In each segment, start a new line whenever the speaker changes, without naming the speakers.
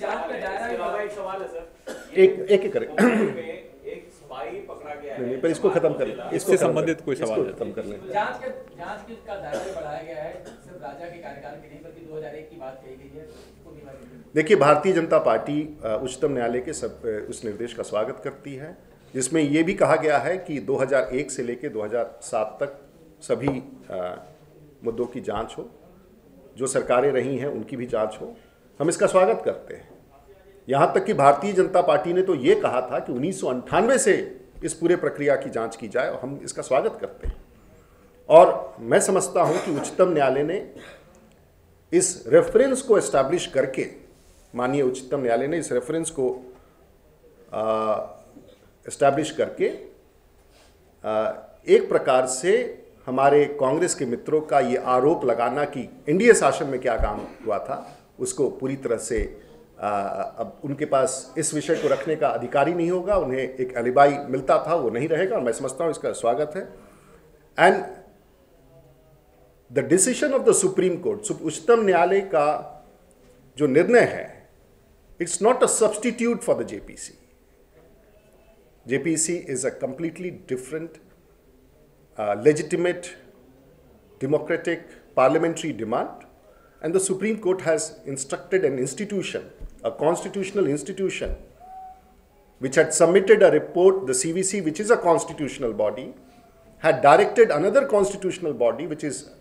जांच का दायरा
एक सवाल है सर,
एक करें,
एक स्पाई पकड़ा गया है,
नहीं, पर इसको खत्म कर लें,
इससे संबंधित कोई सवाल है?
खत्म कर लें।
जांच का दायरा बढ़ाया गया है, सिर्फ राजा के कार्यकाल की नहीं बल्कि 2001 की बात कही गई है।
देखिए, भारतीय जनता पार्टी उच्चतम न्यायालय के उस निर्देश का स्वागत करती है जिसमें ये भी कहा गया है कि 2001 से लेकर 2007 तक सभी मुद्दों की जांच हो, जो सरकारें रही हैं उनकी भी जांच हो। हम इसका स्वागत करते हैं। यहाँ तक कि भारतीय जनता पार्टी ने तो ये कहा था कि 1998 से इस पूरे प्रक्रिया की जांच की जाए और हम इसका स्वागत करते हैं। और मैं समझता हूँ कि उच्चतम न्यायालय ने इस रेफरेंस को एस्टैब्लिश करके, माननीय उच्चतम न्यायालय ने इस रेफरेंस को एस्टैब्लिश करके एक प्रकार से हमारे कांग्रेस के मित्रों का ये आरोप लगाना कि एनडीए शासन में क्या काम हुआ था, उसको पूरी तरह से अब उनके पास इस विषय को रखने का अधिकार ही नहीं होगा। उन्हें एक एलिबाई मिलता था, वो नहीं रहेगा। मैं समझता हूँ इसका स्वागत है। And the decision of the supreme court, उच्चतम न्यायालय का जो निर्णय है, it's not a substitute for the JPC. JPC is a completely different, legitimate, democratic, parliamentary demand, and the Supreme Court has instructed an institution, a constitutional institution, which had submitted a report, the CVC, which is a constitutional body, had directed another constitutional body, which is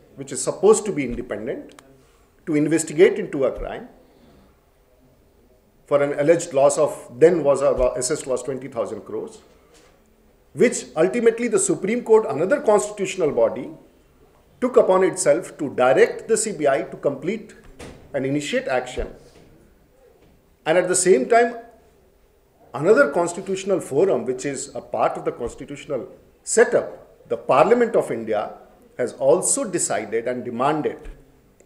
supposed to be independent, to investigate into a crime for an alleged loss of, then was assessed was 20,000 crores, which ultimately the Supreme Court, another constitutional body, took upon itself to direct the CBI to complete and initiate action. And at the same time, another constitutional forum, which is a part of the constitutional setup, the Parliament of India, has also decided and demanded,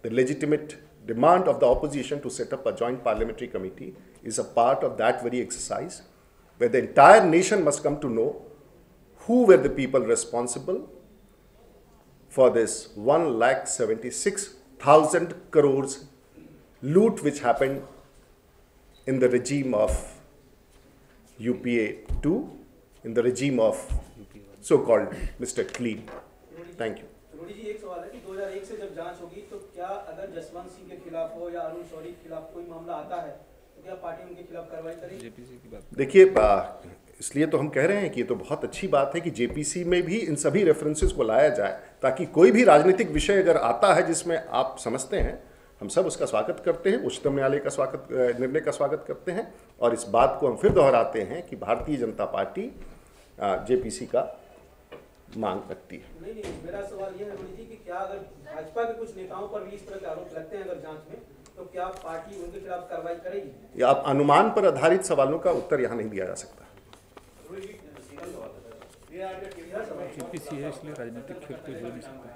the legitimate demand of the opposition to set up a joint parliamentary committee is a part of that very exercise, where the entire nation must come to know who were the people responsible for this 1,76,000 crores loot which happened in the regime of UPA 2, in the regime of so-called Mr. Clean. Thank you.
रोडी जी, एक सवाल है कि 2001 से जब जांच होगी तो क्या अगर जसवंत सिंह के खिलाफ हो या अरुण शौरी के खिलाफ कोई मामला आता है तो क्या पार्टी उनके खिलाफ कार्रवाई करेगी? जेपीसी की बात
देखिए, इसलिए तो हम कह रहे हैं कि ये तो बहुत अच्छी बात है कि जेपीसी में भी इन सभी रेफरेंसेस को लाया जाए, ताकि कोई भी राजनीतिक विषय अगर आता है जिसमें आप समझते हैं, हम सब उसका स्वागत करते हैं, उच्चतम न्यायालय का निर्णय का स्वागत करते हैं। और इस बात को हम फिर दोहराते हैं कि भारतीय जनता पार्टी जेपीसी का मांग रखती है।
नहीं, मेरा सवाल यह है रोडी जी कि क्या अगर भाजपा के कुछ नेताओं पर भी इस तरह के आरोप लगते हैं अगर जांच में, तो क्या पार्टी उनके खिलाफ कार्रवाई करेगी?
या आप अनुमान पर आधारित सवालों का उत्तर यहाँ नहीं दिया जा सकता।
जेपीसी है इसलिए राजनीतिक खेल कोई हो नहीं सकता।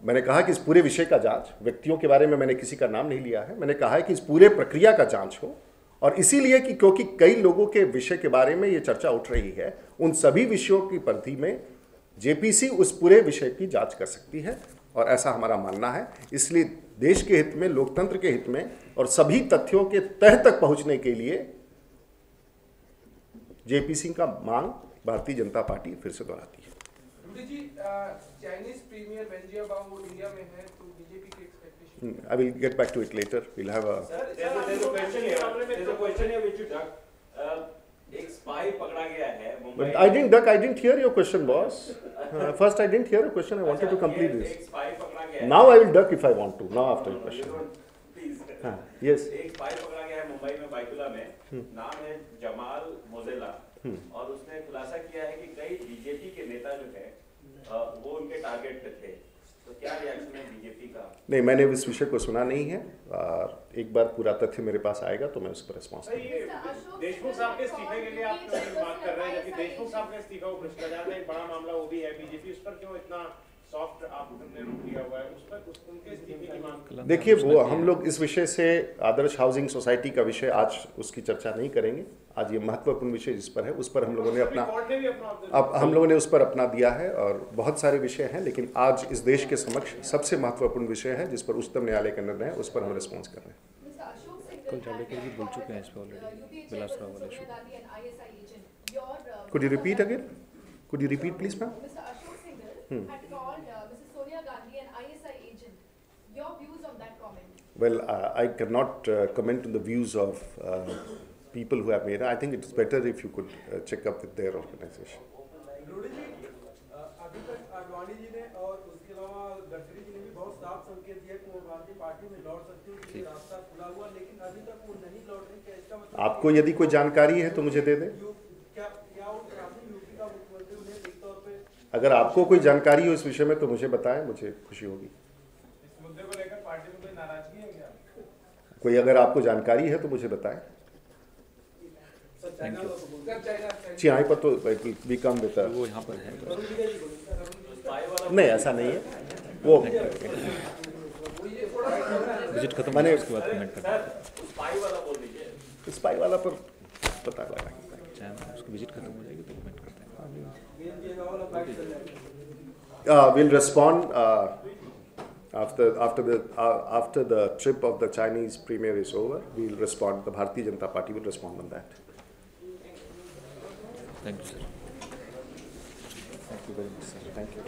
मैंने कहा कि इस पूरे विषय का जांच, व्यक्तियों के बारे में मैंने किसी का नाम नहीं लिया है, मैंने कहा है कि इस पूरे प्रक्रिया का जांच हो, और इसीलिए कि क्योंकि कई लोगों के विषय के बारे में ये चर्चा उठ रही है, उन सभी विषयों की परिधि में जेपीसी उस पूरे विषय की जांच कर सकती है, और ऐसा हमारा मानना है। इसलिए देश के हित में, लोकतंत्र के हित में और सभी तथ्यों के तह तक पहुंचने के लिए जेपीसी का मांग भारतीय जनता पार्टी फिर से दोहराती है।
Chinese premier Wen Jiabao India में है, तो बीजेपी की expectation?
I will get back to it later. We'll have a.
There's a question here which you duck. एक स्पाई पकड़ा गया है Mumbai.
But I didn't duck. I didn't hear your question, boss. First, I didn't hear your question. I wanted to complete this.
एक spy पकड़ा गया है।
Now I will duck if I want to. Now after your question.
Please.
Yes.
एक spy पकड़ा गया है मुंबई में बाइकुला में, नाम है जमाल मोजेला, और उसने खुलासा किया है कि कई बीजेपी के नेता जो है वो उनके टारगेट पे थे। तो क्या रिएक्शन है बीजेपी का?
नहीं, मैंने इस विषय को सुना नहीं है, और एक बार पूरा तथ्य मेरे पास आएगा तो मैं उस पर रिस्पॉन्स करूंगा।
देशमुख साहब के इस्तीफे के लिए आप बात कर रहे हैं, जबकि देशमुख साहब का इस्तीफा वो भ्रष्टाचार का एक बड़ा मामला वो भी है, बीजेपी उस पर क्यों इतना सॉफ्ट आपने रुख लिया हुआ है? उस पर उनके इस्तीफे की मांग।
देखिए, वो हम लोग इस विषय से, आदर्श हाउसिंग सोसाइटी का विषय, आज उसकी चर्चा नहीं करेंगे। आज ये महत्वपूर्ण विषय जिस पर है, उस पर हम लोगों ने अपना उस पर अपना दिया है, और बहुत सारे विषय हैं, लेकिन आज इस देश के समक्ष सबसे महत्वपूर्ण विषय है जिस पर उच्चतम न्यायालय का निर्णय है, उस पर हम रिस्पॉन्स कर रहे हैं।
कल जावड़ेकर जी बोल चुके हैं इस पे ऑलरेडी, बिलासपुर वाले issue.
Could you repeat again? Could you repeat, please, ma'am?
Mr. Ashok Singhal had called Mrs. Sonia Gandhi an ISI agent. Your views on that comment?
Well, I cannot comment on the views of people who have made it. I think it's better if you could check up with their organization.
Lodhi ji, अभी तक आडवाणी जी ने और उसके अलावा गडकरी जी ने भी बहुत साफ संकेत दिया कि वो भारतीय पार्टी में लौट सकते हैं, कि रास्ता खुला हुआ, लेकिन अभी तक वो नहीं लौट रहे। क्या इसका मतलब
आपको यदि कोई जानकारी है तो मुझे दे दें।
क्या यूपी का मुख्यमंत्री उन्हें लिखित तौर पे,
अगर आपको कोई जानकारी हो इस विषय में तो मुझे बताएं, मुझे खुशी होगी।
इस मुद्दे को लेकर पार्टी में कोई नाराजगी है क्या?
कोई अगर आपको जानकारी है तो मुझे बताएं। चिनाई पर तो भी कम बेहतर,
वो यहाँ पर है,
नहीं ऐसा नहीं है वो
विजिट खत्म
मैंने
उसके बाद कमेंट करना है।
स्पाई वाला बोल दीजिए।
स्पाई वाला पर पता लगा।
उसकी विजिट खत्म हो जाएगी तो कमेंट करते हैं।
We'll respond after the trip of the Chinese premier is over. We'll respond. The Bharatiya Janata Party will respond on that.
Thank you sir.
Thank you very much, sir. Thank you.